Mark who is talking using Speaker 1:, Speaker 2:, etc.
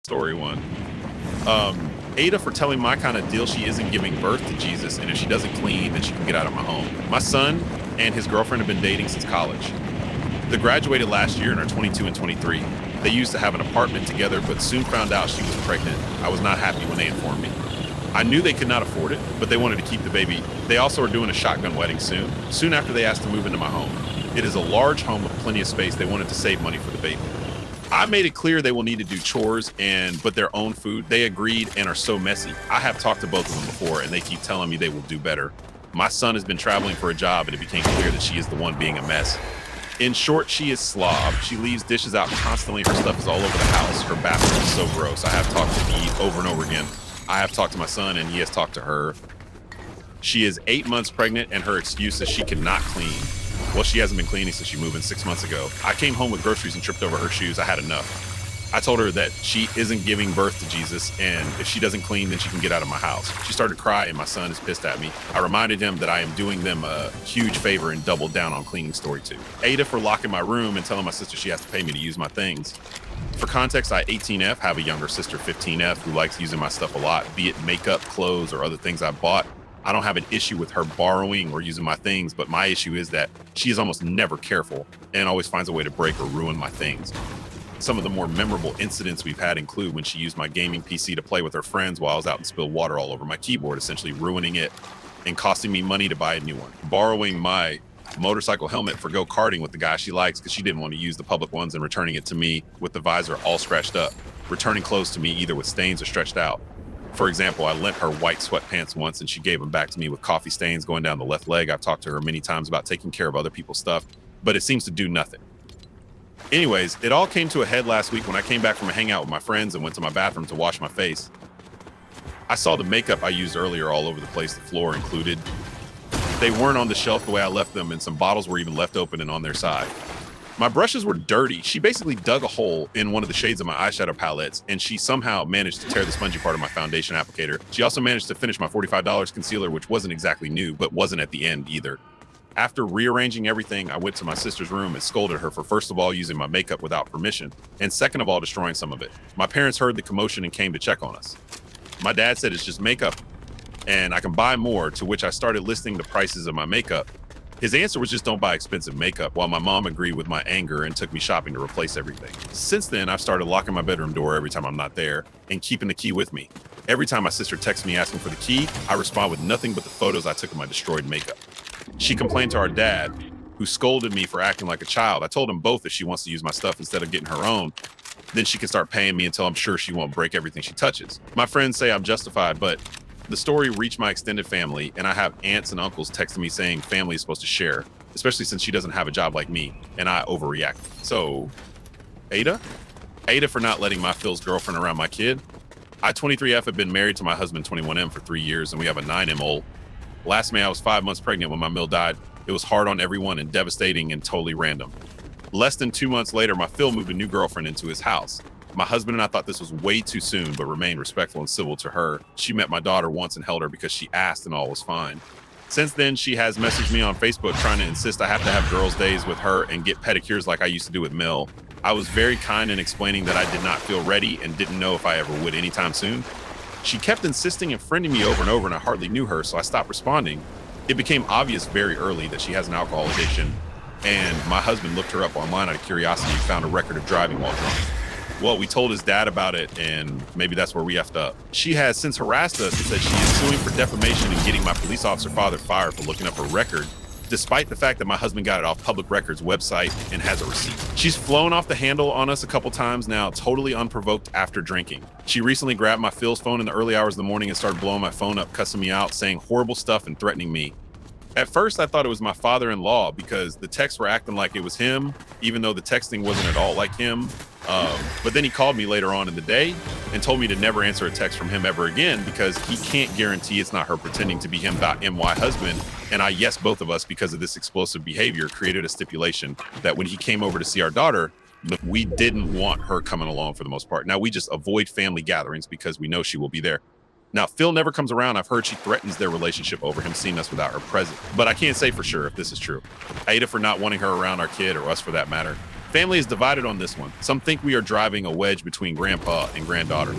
Speaker 1: story one. AITA for telling my kind of deal she isn't giving birth to Jesus, and if she doesn't clean, then she can get out of my home. My son and his girlfriend have been dating since college. They graduated last year and are 22 and 23. They used to have an apartment together, but soon found out she was pregnant. I was not happy when they informed me. I knew they could not afford it, but they wanted to keep the baby. They also are doing a shotgun wedding soon after they asked to move into my home. It is a large home with plenty of space. They wanted to save money for the baby. I made it clear they will need to do chores but their own food. They agreed and are so messy. I have talked to both of them before and they keep telling me they will do better. My son has been traveling for a job and it became clear that she is the one being a mess. In short, she is slob. She leaves dishes out constantly. Her stuff is all over the house. Her bathroom is so gross. I have talked to Eve over and over again. I have talked to my son and he has talked to her. She is 8 months pregnant and her excuse is she cannot clean. Well, she hasn't been cleaning since she moved in 6 months ago. I came home with groceries and tripped over her shoes. I had enough. I told her that she isn't giving birth to Jesus, and if she doesn't clean, then she can get out of my house. She started to cry, and my son is pissed at me. I reminded him that I am doing them a huge favor and doubled down on cleaning story 2. AITA for locking my room and telling my sister she has to pay me to use my things. For context, I 18F, have a younger sister 15F who likes using my stuff a lot, be it makeup, clothes, or other things I bought. I don't have an issue with her borrowing or using my things, but my issue is that she is almost never careful and always finds a way to break or ruin my things. Some of the more memorable incidents we've had include when she used my gaming PC to play with her friends while I was out and spilled water all over my keyboard, essentially ruining it and costing me money to buy a new one. Borrowing my motorcycle helmet for go-karting with the guy she likes because she didn't want to use the public ones and returning it to me with the visor all scratched up. Returning clothes to me either with stains or stretched out. For example, I lent her white sweatpants once and she gave them back to me with coffee stains going down the left leg. I've talked to her many times about taking care of other people's stuff, but it seems to do nothing. Anyways, it all came to a head last week when I came back from a hangout with my friends and went to my bathroom to wash my face. I saw the makeup I used earlier all over the place, the floor included. They weren't on the shelf the way I left them, and some bottles were even left open and on their side. My brushes were dirty. She basically dug a hole in one of the shades of my eyeshadow palettes, and she somehow managed to tear the spongy part of my foundation applicator. She also managed to finish my $45 concealer, which wasn't exactly new, but wasn't at the end either. After rearranging everything, I went to my sister's room and scolded her for first of all using my makeup without permission, and second of all destroying some of it. My parents heard the commotion and came to check on us. My dad said it's just makeup, and I can buy more, to which I started listing the prices of my makeup. His answer was just don't buy expensive makeup, while my mom agreed with my anger and took me shopping to replace everything. Since then, I've started locking my bedroom door every time I'm not there and keeping the key with me. Every time my sister texts me asking for the key, I respond with nothing but the photos I took of my destroyed makeup. She complained to our dad, who scolded me for acting like a child. I told them both if she wants to use my stuff instead of getting her own, then she can start paying me until I'm sure she won't break everything she touches. My friends say I'm justified, but the story reached my extended family, and I have aunts and uncles texting me saying family is supposed to share, especially since she doesn't have a job like me, and I overreact. So, AITA? AITA for not letting my Phil's girlfriend around my kid. I, 23F, have been married to my husband, 21M, for 3 years, and we have a 9M old. Last May, I was 5 months pregnant when my Mill died. It was hard on everyone and devastating and totally random. Less than 2 months later, my Phil moved a new girlfriend into his house. My husband and I thought this was way too soon, but remained respectful and civil to her. She met my daughter once and held her because she asked and all was fine. Since then, she has messaged me on Facebook trying to insist I have to have girls' days with her and get pedicures like I used to do with Mill. I was very kind in explaining that I did not feel ready and didn't know if I ever would anytime soon. She kept insisting and friending me over and over, and I hardly knew her, so I stopped responding. It became obvious very early that she has an alcohol addiction, and my husband looked her up online out of curiosity and found a record of driving while drunk. Well, we told his dad about it, and maybe that's where we effed up. She has since harassed us and said she is suing for defamation and getting my police officer father fired for looking up her record, despite the fact that my husband got it off Public Records website and has a receipt. She's flown off the handle on us a couple times now, totally unprovoked after drinking. She recently grabbed my Phil's phone in the early hours of the morning and started blowing my phone up, cussing me out, saying horrible stuff and threatening me. At first, I thought it was my father-in-law because the texts were acting like it was him, even though the texting wasn't at all like him. But then he called me later on in the day and told me to never answer a text from him ever again because he can't guarantee it's not her pretending to be him. My husband and I, yes, both of us, because of this explosive behavior, created a stipulation that when he came over to see our daughter, we didn't want her coming along for the most part. Now, we just avoid family gatherings because we know she will be there. Now, Phil never comes around. I've heard she threatens their relationship over him seeing us without her present, but I can't say for sure if this is true. AITA for not wanting her around our kid, or us for that matter. Family is divided on this one. Some think we are driving a wedge between grandpa and granddaughter.